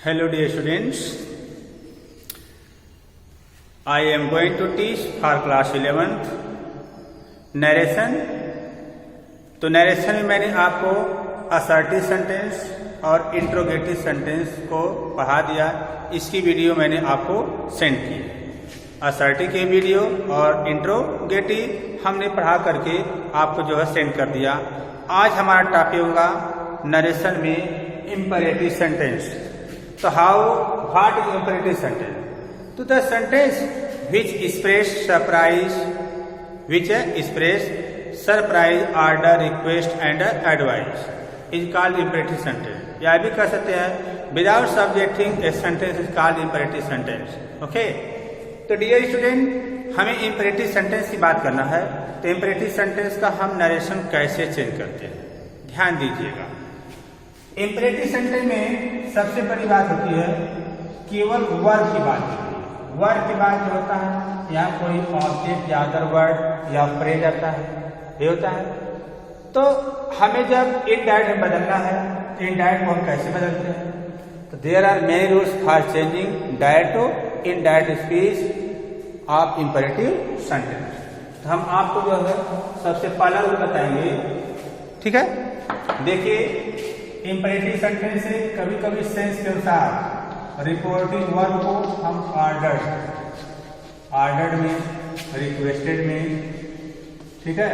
Hello dear students, I am going to teach for class 11th narration. तो narration में मैंने आपको assertive sentence और इंट्रोगेटिव सेंटेंस को पढ़ा दिया। इसकी वीडियो मैंने आपको सेंड की। असर्टिव की वीडियो और इंट्रोगेटिव हमने पढ़ा करके आपको जो है सेंड कर दिया। आज हमारा टॉपिक होगा नरेशन में imperative sentence. So what is imperative sentence? So the sentence which express surprise, order, request and advice is called imperative sentence. या भी कह सकते हैं without subjecting a sentence is called imperative sentence. Okay? तो dear student, हमें imperative sentence की बात करना है। तो imperative sentence का हम नरेशन कैसे चेंज करते हैं, ध्यान दीजिएगा। इंपरेटिव सेंटेंस में सबसे बड़ी बात होती है केवल वर्ब की बात होती है। वर्ब की बात जो होता है यहाँ कोई ऑब्जेक्ट या अदर वर्ड या फ्रेज आता है, ये होता है। तो हमें जब इनडायरेक्ट में बदलना है तो इनडायरेक्ट को हम कैसे बदलते हैं? तो there are many rules for changing direct to indirect speech of imperative sentence. तो हम आपको जो है सबसे पहला रूल बताएंगे, ठीक है। देखिए, इंपरेटिव सेंटेंस से कभी कभी सेंस के अनुसार रिपोर्टिंग वर्ब को हम ऑर्डर्ड में, रिक्वेस्टेड में, ठीक है,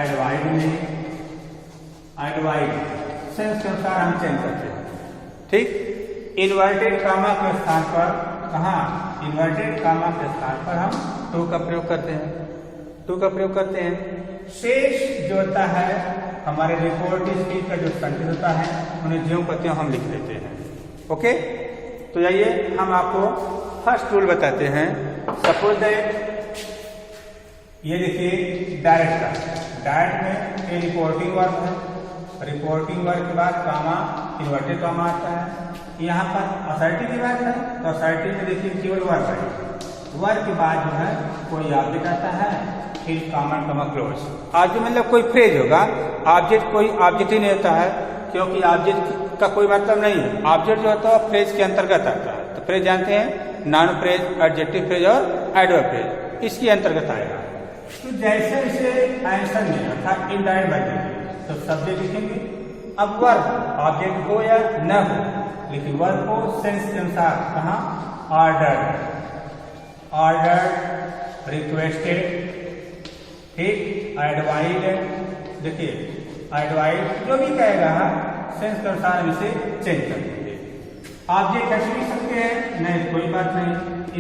एडवाइड में, सेंस के अनुसार हम चेंज करते हैं, ठीक। इन्वर्टेड कामा के स्थान पर, कहाँ इन्वर्टेड कामा के स्थान पर हम टू का प्रयोग करते हैं। शेष जो होता है हमारे रिपोर्टिव स्पीच का जो सेंटेंस होता है उन्हें ज्यों को त्यों हम लिख देते हैं। ओके, तो आइए हम आपको फर्स्ट रूल बताते हैं। सपोज दैट ये देखिए डायरेक्ट में रिपोर्टिंग वर्ब है। रिपोर्टिंग वर्ब के बाद कामा, इन्वर्टेड कामा आता है। यहाँ पर असर्टिव की बात है तो असर्टिव में देखिए केवल वर्ब है। वर्ब के बाद जो है कोई ऑब्जेक्ट आता है, फिर कॉमन कमा क्लोज। ऑब्जेक्ट मतलब कोई फ्रेज होगा। ऑब्जेक्ट कोई ऑब्जेक्ट ही नहीं होता है, क्योंकि ऑब्जेक्ट का कोई मतलब नहीं है। ऑब्जेक्ट जो होता है फ्रेज के अंतर्गत आता है। तो फ्रेज जानते हैं, नाउन फ्रेज, एडजेक्टिव फ्रेज और एडवर्ब फ्रेज, इसके अंतर्गत आएगा। तो जैसे जैसे आंसर में अर्थात इनडायरेक्ट बदलेंगे तो सब्जेक्ट लिखेंगे। अब वर्ब ऑब्जेक्ट हो या न हो, लेकिन वर्ब को सेंस के अनुसार कहाँ ऑर्डर, रिक्वेस्टेड, ठीक, एडवाइड। देखिए एडवाइड जो भी कहेगा सेंस के अनुसार हम इसे चेंज कर देंगे। ऑब्जेक्ट ऐसे भी सकते हैं, नहीं कोई बात नहीं।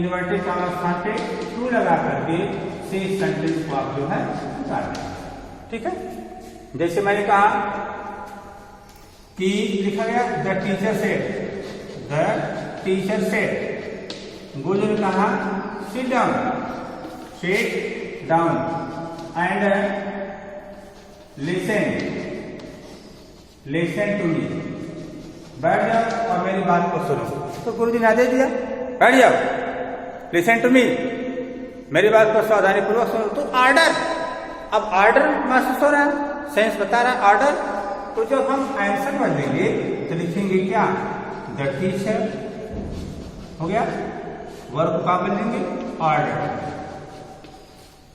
इन्वर्टेड कामा स्थान पे टू लगा करके शेष सेंटेंस को आप जो है उतार देंगे, ठीक है। जैसे मैंने कहा कि लिखा गया द टीचर सेड। गुरु ने कहा sit down and listen to me। बैठ जाओ और मेरी बात को सुनो। तो गुरु जी ने आदेश दिया, बैठ जाओ, लिसन टू मी, मेरी बात को सावधानी पूर्वक सुनो। तो ऑर्डर, अब ऑर्डर महसूस हो रहा है, सेंस बता रहा है ऑर्डर। तो जब हम आंसर बदलेंगे तो लिखेंगे क्या, द टीचर हो गया, वर्ब का बदलेंगे ऑर्डर।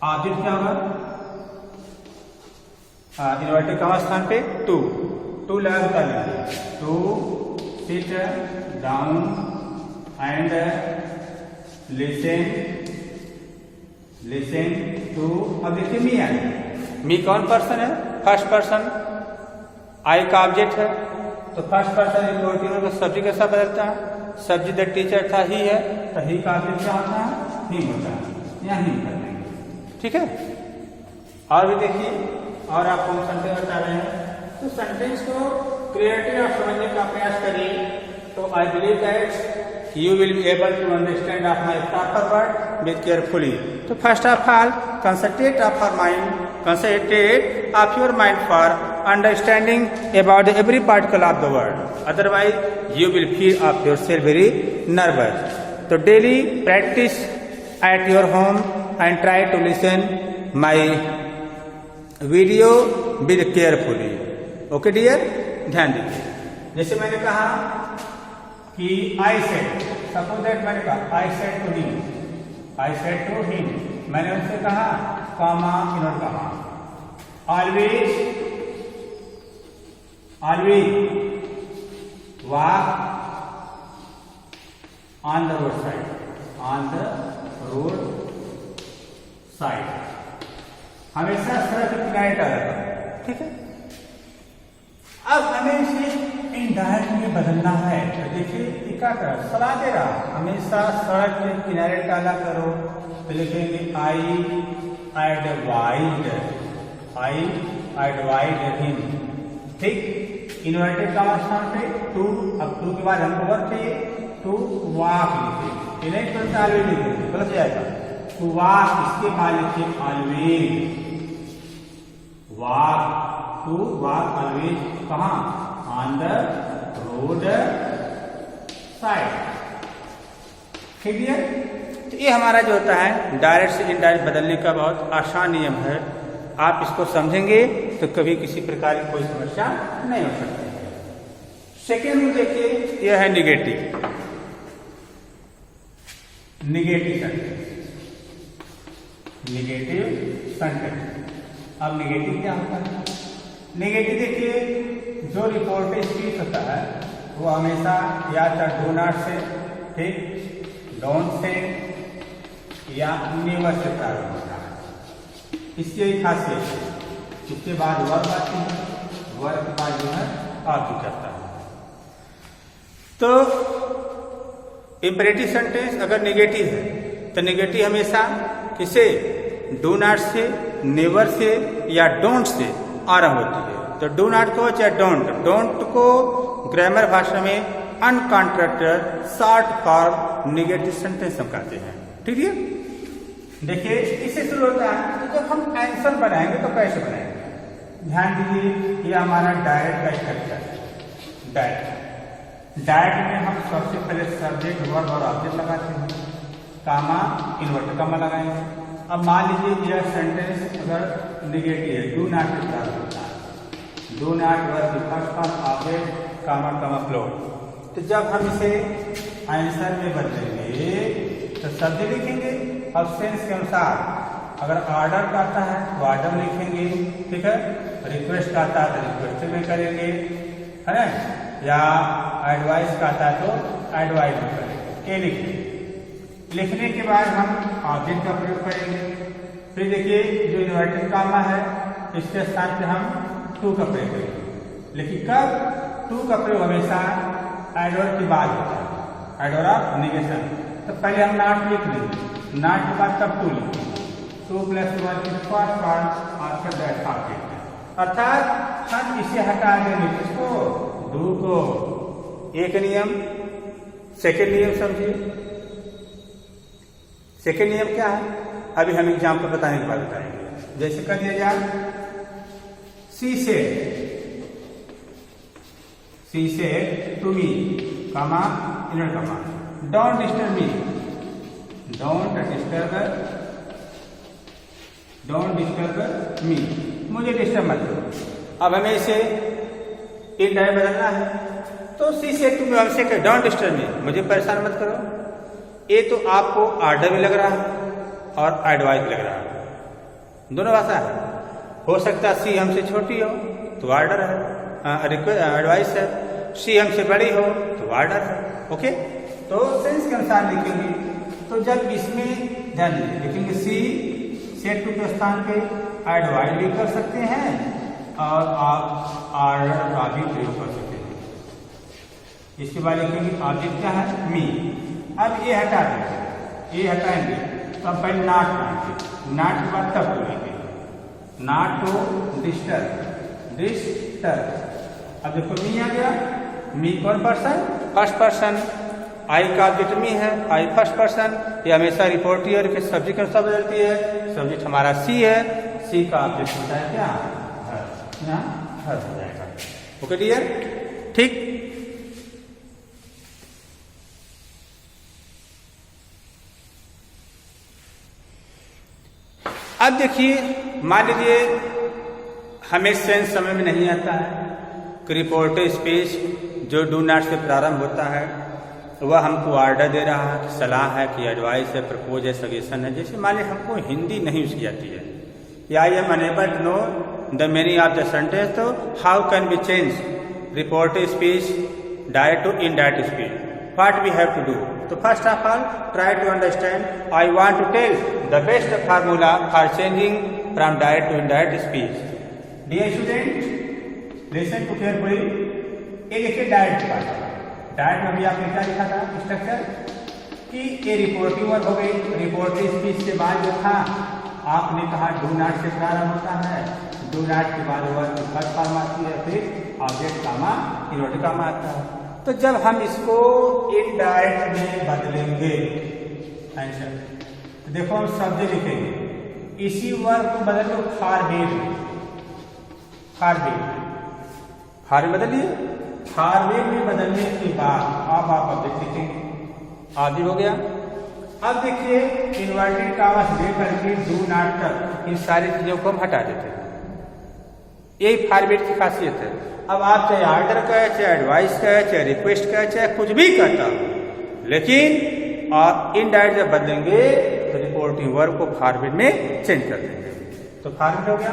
ऑब्जेक्ट क्या होगा, इन्वर्टेड कामा स्थान पे टू लगा बता लेंगे। To sit down and listen to. अब देखिए मी आई, मी कौन पर्सन है, फर्स्ट पर्सन। आई का ऑब्जेक्ट है, तो फर्स्ट पर्सन रिपोर्टिंग को सब्जेक्ट कैसा बदलता है, सब्जेक्ट द टीचर था, ही है, तो ही का ऑब्जेक्ट क्या होता है, हिम होता है, यहाँ हिम कर देंगे, ठीक है। और भी देखिए, और आपको हम सेंटेंस बता रहे हैं, तो सेंटेंस को क्लियरली आप समझने का प्रयास करिए। तो I believe that you will be able to understand of my proper word with carefully. तो first of all concentrate of your mind for understanding about every particle of the word, otherwise you will feel of your self very nervous. तो daily practice at your home and try to listen my video with carefully. Okay dear, ध्यान दीजिए। जैसे मैंने कहा कि I said, suppose that मैंने कहा I said to him, I said to him, मैंने उनसे कहा, कॉमा इन्होंने कहा, always walk on the road side, on the road side, हमेशा सड़क के किनारे टहला करो, ठीक है। अब हमें इसे इनडायरेक्ट में बदलना है, तो देखिए क्या कर सलाह दे रहा, हमेशा सड़क के किनारे टहला करो, तो लिखेंगे आई एडवाइड हिम, ठीक। इन्वर्टेड कॉमा स्थान पे टू, अब टू के बाद हमको वर्ब चाहिए, टू वॉक लिखे, नहीं तो ऑलवेज लिखे, गलत जाएगा, टू वॉक, इसके बाद लिखिए always walk, to walk always, कहाँ, ऑन द रोड साइड, ठीक है। तो ये हमारा जो होता है डायरेक्ट से इनडायरेक्ट बदलने का बहुत आसान नियम है, आप इसको समझेंगे तो कभी किसी प्रकार की कोई समस्या नहीं हो सकती है। सेकेंड में देखिए, यह है निगेटिव सेंटेंस। अब निगेटिव क्या होता है? निगेटिव देखिए, जो रिपोर्टेड स्पीच होता है वो हमेशा या तो डू नॉट से, ठीक, डोंट से या नेवर से प्रारंभ होता है, इसकी एक खासियत है। इसके बाद वर्ब आती है, वर्ब के बाद जो है ऑब्जेक्ट आता है। तो इंपेरेटिव सेंटेंस अगर नेगेटिव है तो नेगेटिव हमेशा किसे, डू नॉट से, नेवर से या डोंट से आरंभ होती है। तो डू नॉट को चाहे डोंट को ग्रामर भाषा में uncontracted short form negative sentence हम कहते हैं, ठीक है। देखिए इससे शुरू होता है, तो जब हम आंसर बनाएंगे तो कैसे बनाएंगे, ध्यान दीजिए, ये हमारा डायरेक्ट का स्ट्रक्चर है। डायरेक्ट में हम सबसे पहले सब्जेक्ट वर्ब और ऑब्जेक्ट लगाते हैं, कामा इन्वर्टेड कामा लगाएंगे। अब मान लीजिए यह सेंटेंस अगर निगेटिव है, डू नॉट के साथ होता है, do not verb first form object comma comma close. तो जब हम इसे आंसर में बदलेंगे तो सब्जेक्ट लिखेंगे, अब सेंस के अनुसार अगर ऑर्डर का आता है तो ऑर्डर लिखेंगे, ठीक है, रिक्वेस्ट का आता है तो रिक्वेस्ट में करेंगे, है ना, या एडवाइस का आता है तो एडवाइस में करेंगे, ये लिखेंगे। लिखने के बाद हम ऑब्जेक्ट का प्रयोग करेंगे। फिर देखिए जो इन्वर्टेड कामा है इसके स्थान पे हम टू का प्रयोग करेंगे, लेकिन कब, टू का प्रयोग हमेशा एडवर्ब के बाद होता है, एडवर्ब ऑफ नेगेशन। तो पहले हम नॉट लिख लेंगे, नॉट के बाद तब टू लिखेंगे, 2 + 1 की first form after that object, अर्थात हम इसे हटा देंगे, किसको, डू को। एक नियम, सेकेंड नियम समझिए। सेकेंड नियम क्या है, अभी हम एग्जाम्पल बताने के बाद बताएंगे। जैसे कर दिया जाए, she said to me, comma inner comma, don't disturb me, don't disturb me, मुझे डिस्टर्ब मत करो। अब हमें इसे एक डाय बदलना है, तो सी से तुम हमसे कहे डोंट डिस्टर्ब मी, मुझे परेशान मत करो। ये तो आपको ऑर्डर भी लग रहा है और एडवाइस लग रहा है, दोनों भाषा है। हो सकता है सी हमसे छोटी हो तो ऑर्डर है, एडवाइस है, सी हमसे बड़ी हो तो ऑर्डर है, ओके। तो सेंस के अनुसार लिखेंगे। तो जब इसमें ध्यान दीजिए, लिखेंगे सी सेड टू के स्थान पे एडवाइस भी कर सकते हैं और आप ऑर्डर का भी प्रयोग कर सकते हैं। इसके बाद लिखेंगे ऑब्जेक्ट क्या है, मी। अब ये हटा देंगे, ये हटाएंगे तो हम पहले नॉट बनाएंगे, नॉट के बाद तब बोलेंगे, नॉट टू डिस्टर्ब। अब देखो मी आ गया, मी कौन पर्सन, फर्स्ट पर्सन, आई का ऑब्जेक्ट मी है, आई फर्स्ट पर्सन, ये हमेशा रिपोर्टियर के सब्जेक्ट के अनुसार बदलती है। सब्जेक्ट हमारा सी है, सी का ऑब्जेक्ट होता है क्या, हर हो जाएगा, ओके डियर, ठीक। अब देखिए, मान लीजिए हमें सेंस समझ में नहीं आता है कि रिपोर्टेड स्पीच जो डू नॉट से प्रारंभ होता है वह हमको ऑर्डर दे रहा है, सलाह है कि एडवाइस है, प्रपोज है, सजेशन है। जैसे मान लीजिए हमको हिंदी नहीं उसकी आती है, या I am unable to know the meaning of the sentence, तो how can be change reported speech direct to indirect speech, what we have to do. तो first of all try to understand, I want to tell the best formula for changing from direct to indirect speech. Dear student listen to carefully. ये देखिए direct part, direct में भी आपने क्या लिखा था structure कि ये रिपोर्टिंग वर्क हो गई। रिपोर्टिंग स्पीच के बाद जो था आपने कहा डू नॉट से प्रारंभ होता है, डू नॉट के बाद वर्क की फर्स्ट फॉर्म आती है, फिर ऑब्जेक्ट कामा इन्वर्टेड कामा आता है। तो जब हम इसको इनडायरेक्ट में बदलेंगे आंसर, तो देखो हम शब्द लिखेंगे, इसी वर्क को बदल दो फॉरवेड में, फॉरवेड फॉरवेड बदलिए, फॉरवेड में बदलने के बाद अब आप ऑब्जेक्ट लिखेंगे, आदि हो गया। अब देखिए इन्वर्टेड कामा से लेकर के डू नॉट तक इन सारी चीजों को हम हटा देते हैं, यही फॉरवेड की खासियत है। अब आप चाहे ऑर्डर कहे, चाहे एडवाइस कहे, चाहे रिक्वेस्ट कहे, चाहे कुछ भी करता हो, लेकिन आप इनडायरेक्ट जब बदलेंगे तो रिपोर्टिंग वर्ब को फॉरवर्ड में चेंज कर देंगे। तो फॉरवर्ड हो गया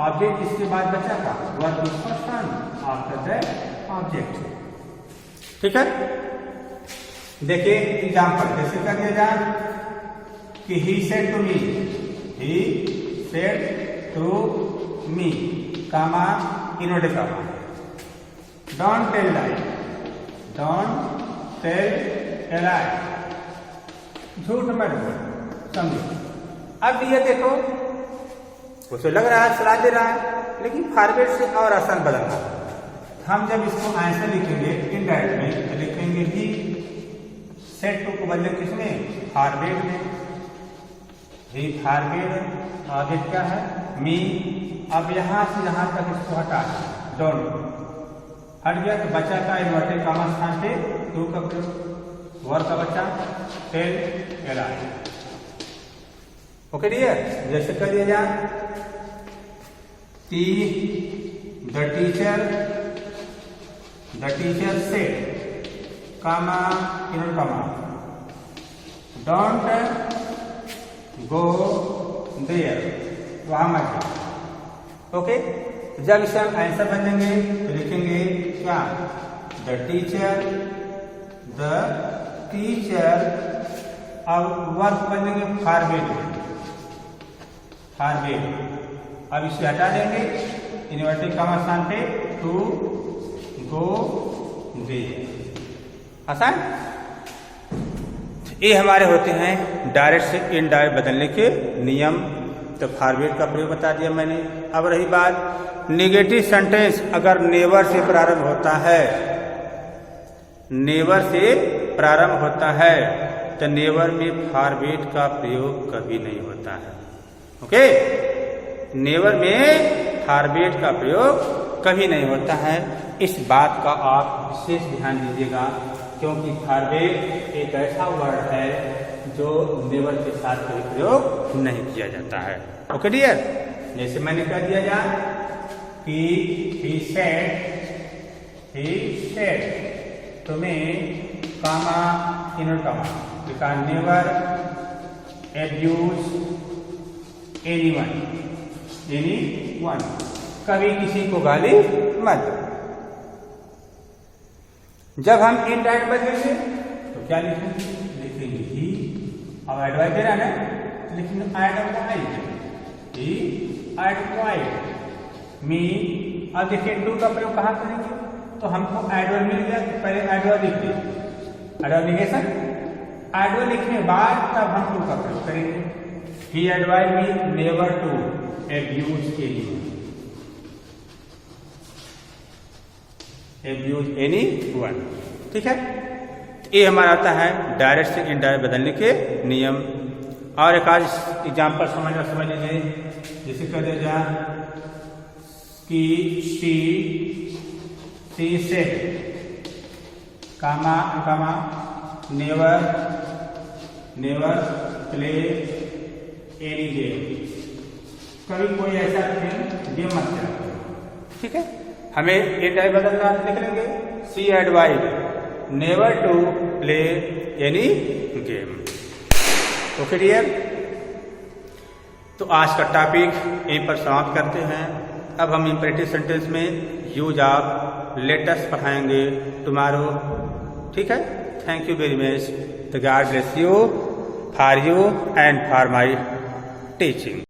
ऑब्जेक्ट, इसके बाद बचा था verb is person after that object. ठीक है, देखिए एग्जाम्पल कैसे कर दिया जाए कि he said to me, he said to me comma inverted comma, don't tell lie, don't tell a lie, झूठ मत बोल, समझो। अब ये देखो उसे लग रहा है सलाह दे रहा है, लेकिन फॉरवर्ड से और आसान बदलना। हम जब इसको आंसर लिखेंगे इनडायरेक्ट में तो लिखेंगे ही सेड टू को बदले किसमें, फॉरवर्ड में, ही फॉरवर्ड ऑब्जेक्ट क्या है मी। अब यहां से यहां तक इसको हटा, डोंट हट गया तो बचा का इन्वर्टेड कामा स्थान पे टू का प्रयोग, वर्ब का बच्चा टेल एलाई। ओके डियर, जैसे कर दिया जाए the teacher said comma inverted comma don't go there, वहां मत। ओके, जब इसे हम आंसर बदलेंगे तो लिखेंगे क्या, द टीचर अब वर्ब बदलेंगे फॉरवर्ड, फॉरवर्ड। अब इसे हटा देंगे इन्वर्टेड कामा स्थान पे टू गो दे, आसान। ये हमारे होते हैं डायरेक्ट से इनडायरेक्ट बदलने के नियम। तो फॉरवर्ड का प्रयोग बता दिया मैंने। अब रही बात नेगेटिव सेंटेंस, अगर नेवर से प्रारंभ होता है, नेवर से प्रारंभ होता है तो नेवर में फॉरवर्ड का प्रयोग कभी नहीं होता है। ओके, नेवर में फॉरवर्ड का प्रयोग कभी नहीं होता है। इस बात का आप विशेष ध्यान दीजिएगा, क्योंकि फॉरवर्ड एक ऐसा वर्ड है जो नेवर के साथ कोई प्रयोग नहीं किया जाता है। ओके डियर, जैसे मैंने कह दिया जाए कि he said to me comma inverted comma, you can never abuse anyone, कभी किसी को गाली मत दो। जब हम इनडायरेक्ट बदलेंगे तो क्या लिखेंगे, लिखेंगे ही। अब एडवाइस दे रहा है ना, लिखेंगे एडवाइस मी। अब देखिए डू का प्रयोग कहाँ करेंगे, तो हमको एडवर्ब मिल गया तो पहले एडवर्ब लिख दिए, एडवर्ब लिखेशन, एडवर्ब लिखने के बाद तब हम डू का प्रयोग करेंगे। He advice me never to abuse anyone। ठीक है, ये हमारा आता है डायरेक्ट से इनडायरेक्ट बदलने के नियम। और एक आज एग्जाम्पल समझ लीजिए, जैसे कह दिया जाए कि she said comma comma never play any game, कभी कोई ऐसा गेम मत खेलो। ठीक है, हमें ये टाइप बदलना लिख लेंगे she advise never to play any game. Okay dear, तो आज का टॉपिक यहीं पर समाप्त करते हैं। अब हम इंपरेटिव सेंटेंस में यूज ऑफ लेटेस्ट पढ़ाएंगे टुमारो। ठीक है, thank you very much. The God bless you for you and for my teaching.